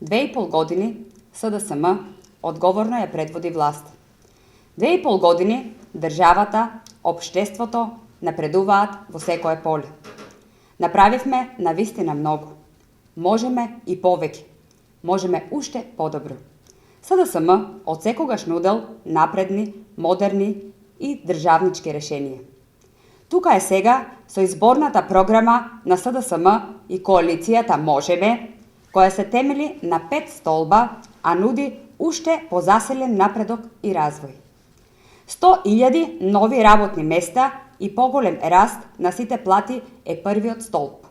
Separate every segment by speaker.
Speaker 1: 2,5 години СДСМ одговорно ја предводи власт. 2,5 години државата, општеството напредуваат во секое поле. Направивме навистина многу. Можеме и повеќе. Можеме уште подобро. СДСМ од секогаш нудел напредни, модерни и државнички решенија. Тука е сега со изборната програма на СДСМ и коалицијата Можеме, која се темели на 5 столба, а нуди уште позаселен напредок и развој. 100.000 нови работни места и поголем раст на сите плати е првиот столб.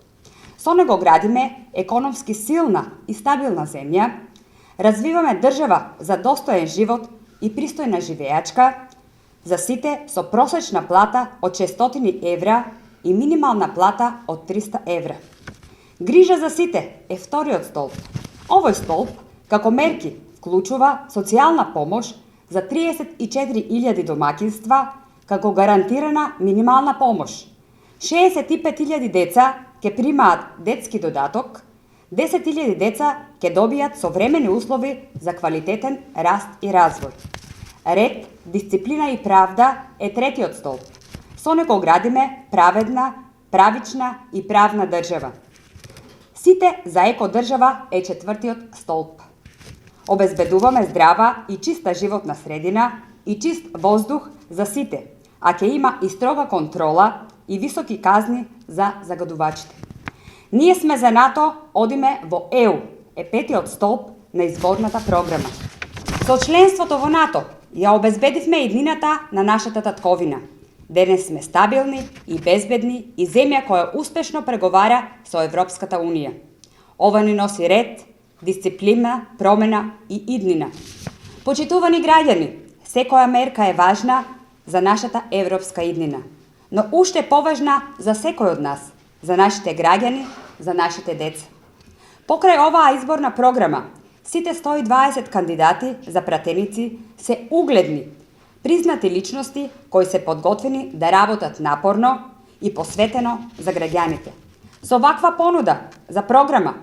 Speaker 1: Со него градиме економски силна и стабилна земја, развиваме држава за достоен живот и пристојна живеачка за сите со просечна плата од 600 евра и минимална плата од 300 евра. Грижа за сите е вториот столб. Овој столб, како мерки, вклучува социјална помош за 34.000 домаќинства, како гарантирана минимална помош. 65.000 деца ќе примаат детски додаток, 10.000 деца ќе добијат современи услови за квалитетен раст и развој. Ред, дисциплина и правда е третиот столб. Со него градиме праведна, правична и правна држава. Сите за екодржава е четвртиот столб. Обезбедуваме здрава и чиста животна средина и чист воздух за сите, а ќе има и строга контрола и високи казни за загадувачите. Ние сме за НАТО, одиме во ЕУ, е петиот столб на изборната програма. Со членството во НАТО ја обезбедивме иднината на нашата татковина. Денес сме стабилни и безбедни и земја која успешно преговара со Европската Унија. Ова ни носи ред, дисциплина, промена и иднина. Почитувани граѓани, секоја мерка е важна за нашата европска иднина, но уште поважна за секој од нас, за нашите граѓани, за нашите деца. Покрај оваа изборна програма, сите 120 кандидати за пратеници се угледни, признати личности кои се подготвени да работат напорно и посветено за граѓаните. Со ваква понуда за програма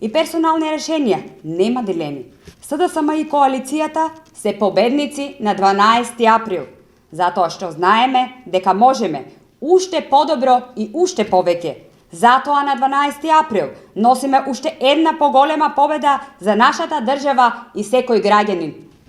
Speaker 1: и персонални решенија нема дилеми. СДСМ и коалицијата се победници на 12 април, затоа што знаеме дека можеме уште подобро и уште повеќе. Затоа на 12 април носиме уште една поголема победа за нашата држава и секој граѓанин.